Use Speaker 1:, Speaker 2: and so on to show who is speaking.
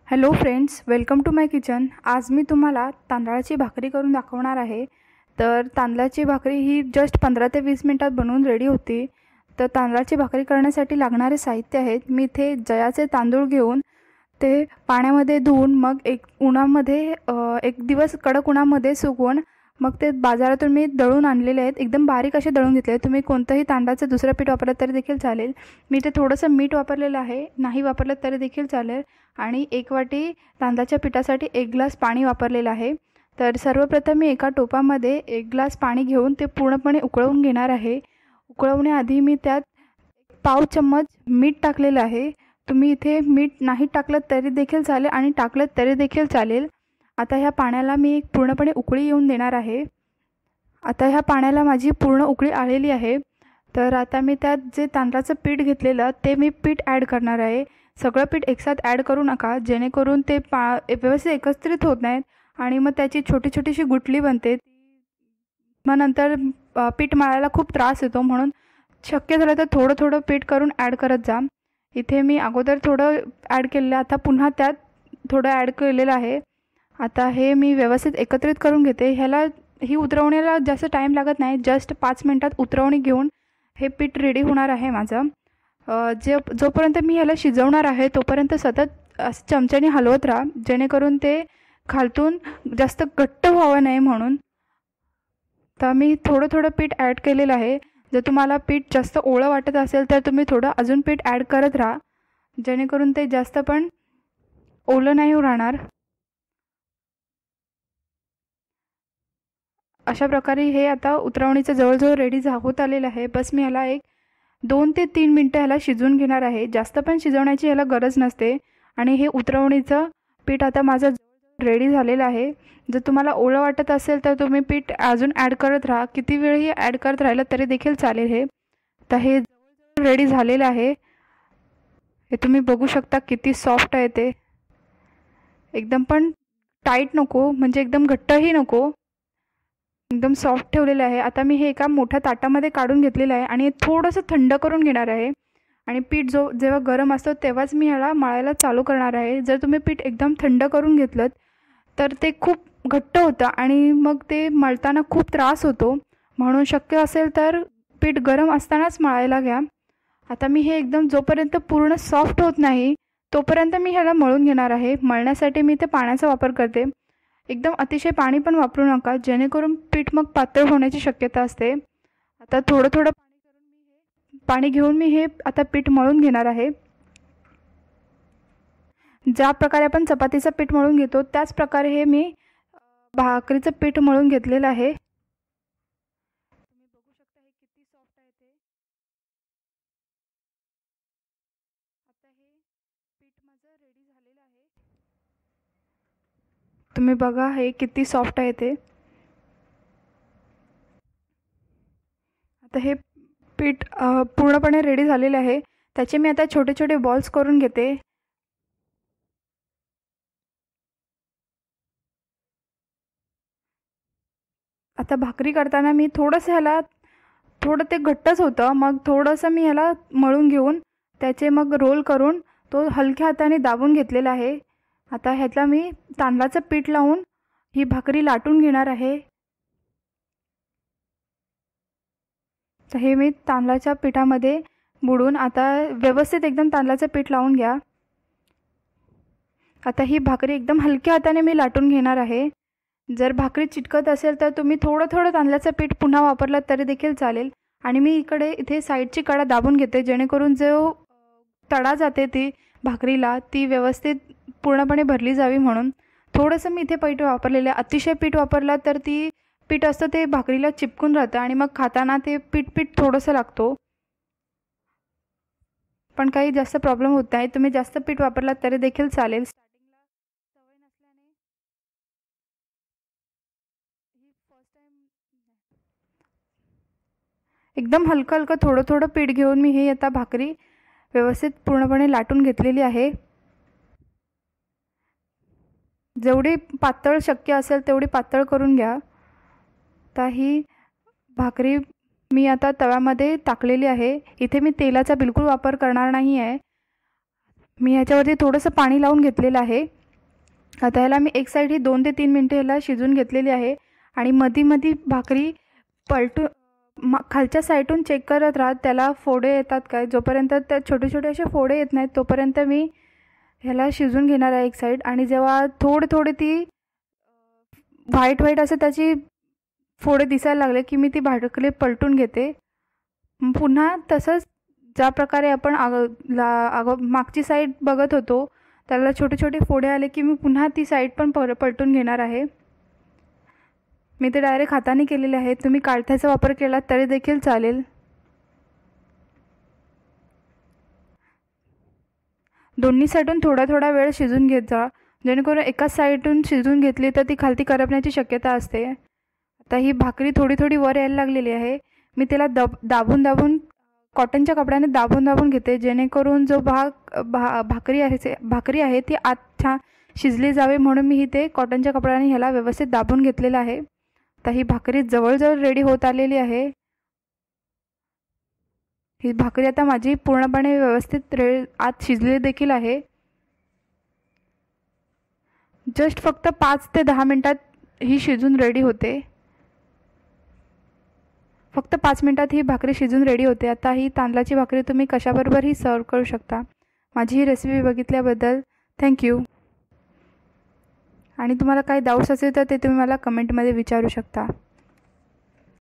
Speaker 1: Hello friends, welcome to my kitchen. आज मी तुम्हाला तांदळाची भाकरी करून दाखवणार आहे। तर तांदळाची भाकरी ही जस्ट 15 ते 20 मिनिटात बनवून रेडी होती। तर तांदळाची भाकरी करण्यासाठी लागणारे साहित्य आहेत। मी इथे जयाचे तांदूळ घेऊन ते पाण्यामध्ये धुवून मग एक दिवस कडक उन्हामध्ये सुकवून मग ते बाजारातून मी दळून आणलेले आहेत। एकदम बारीक असे दळून घेतले। तुम्ही कोणतंही तांदळाचं दुसरं पीठ वापरलं तरी देखील चालेल। मी ते थोडंसं मीठ वापरलेलं आहे, नाही वापरलं तरी देखील चालेल। आणि 1 वाटी तांदळाच्या पिठासाठी 1 ग्लास पाणी वापरलेलं आहे। तर सर्वप्रथम मी एका टोपामध्ये 1 ग्लास पाणी घेऊन ते पूर्णपणे उकळवून घेणार आहे। उकळवण्याआधी मी त्यात पाव चम्मच मीठ टाकलेलं आहे। तुम्ही इथे मीठ नाही टाकलं तरी देखील चालेल आणि टाकलं तरी देखील चालेल। आता ह्या पाण्याला मी पूर्णपणे उकळी येऊन देणार आहे। आता ह्या पाण्याला माझी पूर्ण उकळी आलेली आहे। तर आता मी त्यात जे तांदळाचं पीठ घेतलेलं ते मी पीठ ॲड करणार आहे। सगळं पीठ एकसाथ ॲड करू नका, जेणेकरून ते व्यवस्थित एकत्रित होत नाहीत आणि मग त्याची छोटी छोटीशी गुठली बनते। मग नंतर पीठ मळायला खूप त्रास येतो, म्हणून शक्य झालं तर थोडं थोडं पीठ करून ॲड करत जा। इथे मी अगोदर थोडं ॲड केलेलं, आता पुन्हा त्यात थोडं ॲड केलेलं आहे। आता हे मी व्यवस्थित एकत्रित करून घेते। ही उतरवण्याला जास्त टाईम लागत नाही, जस्ट 5 मिनिटात उतरवणी घेऊन हे पीठ रेडी होणार आहे माझं। जोपर्यंत मी ह्याला शिजवणार आहे तोपर्यंत सतत चमच्याने हलवत राहा, जेणेकरून ते खालतून जास्त घट्ट व्हावं नाही म्हणून। तर मी थोडं थोडं पीठ ॲड केलेलं आहे। जर तुम्हाला पीठ जास्त ओलं वाटत असेल तर तुम्ही थोडं अजून पीठ ॲड करत राहा, जेणेकरून ते जास्त पण ओलं नाही राहणार। अशा प्रकारे हे आता उतरवणीचं जवळजवळ रेडी होत आलेलं आहे। बस मी ह्याला 2 ते 3 मिनटं ह्याला शिजवून घेणार आहे। जास्त पण शिजवण्याची ह्याला गरज नसते। आणि हे उतरवणीचं पीठ आता माझं रेडी झालेलं आहे। जर तुम्हाला ओलं वाटत असेल तर तुम्ही पीठ अजून ॲड करत राहा, किती वेळही ॲड करत राहिलं तरी देखील चालेल। तर हे रेडी झालेलं आहे। हे तुम्ही बघू शकता किती सॉफ्ट आहे ते। एकदम पण टाईट नको, म्हणजे एकदम घट्टही नको, एकदम सॉफ्ट ठेवलेलं आहे। आता मी हे एका मोठ्या ताटामध्ये काढून घेतलेलं आहे आणि थोडंसं थंड करून घेणार आहे। आणि पीठ जेव्हा गरम असतं तेव्हाच मी ह्याला मळायला चालू करणार आहे। जर तुम्ही पीठ एकदम थंड करून घेतलं तर ते खूप घट्ट होतं आणि मग ते मळताना खूप त्रास होतो, म्हणून शक्य असेल तर पीठ गरम असतानाच मळायला घ्या। आता मी हे एकदम जोपर्यंत पूर्ण सॉफ्ट होत नाही तोपर्यंत मी ह्याला मळून घेणार आहे। मळण्यासाठी मी ते पाण्याचा वापर करते। एकदम अतिशय पाणी पण वापरू नका, जेणेकरून पीठ मग पातळ होण्याची शक्यता असते। आता थोडं थोडं पाणी घेऊन मी हे आता पीठ मळून घेणार आहे। ज्या प्रकारे आपण चपातीचं पीठ मळून घेतो त्याच प्रकारे हे मी भाकरीचं पीठ मळून घेतलेलं आहे। तुम्ही बघू शकता हे किती सॉफ्ट आहे ते। आता हे पीठ माझं रेडी झालेलं आहे। तुम्ही बघा हे किती सॉफ्ट आहे ते। आता हे पीठ पूर्णपणे रेडी झालेले आहे। त्याचे मी आता छोटे छोटे बॉल्स करून घेते। आता भाकरी करताना मी थोडं ते घट्टच होतं, मग थोडंसं मी ह्याला मळून घेऊन त्याचे मग रोल करून तो हलक्या हाताने दाबून घेतलेला आहे। आता ह्यातला मी तांदळाचं पीठ लावून ही भाकरी लाटून घेणार आहे। तर हे मी तांदळाच्या पिठामध्ये बुडून आता व्यवस्थित एकदम तांदळाचं पीठ लावून घ्या। आता ही भाकरी एकदम हलक्या हाताने मी लाटून घेणार आहे। जर भाकरी चिटकत असेल तर तुम्ही थोडं थोडं तांदळाचं पीठ पुन्हा वापरलं तरी देखील चालेल। आणि मी इथे साईडची कडा दाबून घेते, जेणेकरून जो तडा जाते ती भाकरीला ती व्यवस्थित पूर्णपणे भरली जावी म्हणून। थोडंसं मी इथे पीठ वापरलेलं आहे। अतिशय पीठ वापरलं तर पीठ असतं ते भाकरीला चिपकून राहतं आणि मग खाताना ते पीठ थोडंसं लागतो, पण काही जास्त प्रॉब्लेम होत नाही। तुम्ही जास्त पीठ वापरलं तरी देखील चालेल। स्टार्टिंगला सवय नसल्याने ही फर्स्ट टाइम एकदम हलकं हलकं थोडं थोडं पीठ घेऊन मी हे आता भाकरी व्यवस्थित पूर्णपणे लाटून घेतलेली आहे। जेवढी पातळ शक्य असेल तेवढी पातळ करून घ्या। आता ही भाकरी मी आता तव्यामध्ये टाकलेली आहे। इथे मी तेलाचा बिलकुल वापर करणार नाही आहे। मी ह्याच्यावरती थोडंसं पाणी लावून घेतलेलं आहे. आता ह्याला मी एक साईड ही 2 ते 3 मिनटं ह्याला शिजून घेतलेली आहे आणि मधी भाकरी पलटून खालच्या साईडून चेक करत राहत त्याला फोडे येतात काय. जोपर्यंत त्या छोटे छोटे असे फोडे येत नाहीत तोपर्यंत मी ह्याला शिजून घेणार आहे एक साईड. आणि जेव्हा थोडे ती व्हाईट असं त्याची फोडे दिसायला लागले की मी ती भाकरी पलटून घेते. पुन्हा तसंच ज्या प्रकारे आपण मागची साईड बघत होतो त्याला छोटे छोटे फोडे आले की मी पुन्हा ती साईड पण पलटून घेणार आहे. मी ते डायरेक्ट हाताने केलेले आहे. तुम्ही काढत्याचा वापर केला तरी देखील चालेल. दोन्ही साईडून थोडा वेळ शिजून घेत जा, जेणेकरून एकाच साईडून शिजून घेतली तर ती खालती करपण्याची शक्यता असते. आता ही भाकरी थोडी वर यायला लागलेली आहे. मी त्याला दाबून कॉटनच्या कपड्याने दाबून घेते, जेणेकरून जो भाकरी आहे ती आत छान शिजली जावे, म्हणून मी ते कॉटनच्या कपड्याने ह्याला व्यवस्थित दाबून घेतलेलं आहे. तर ही भाकरी जवळजवळ रेडी होत आलेली आहे. ही भाकरी आता माझी पूर्णपणे व्यवस्थित आत शिजली देखील आहे. जस्ट फक्त 5 ते 10 मिनटात ही शिजून रेडी होते. फक्त 5 मिनटात ही भाकरी शिजून रेडी होते. आता ही तांदळाची भाकरी तुम्ही कशाबरोबरही सर्व करू शकता. माझी ही रेसिपी बघितल्याबद्दल थँक्यू. आणि तुम्हाला काही डाऊट्स असेल तर ते तुम्ही मला कमेंटमध्ये विचारू शकता.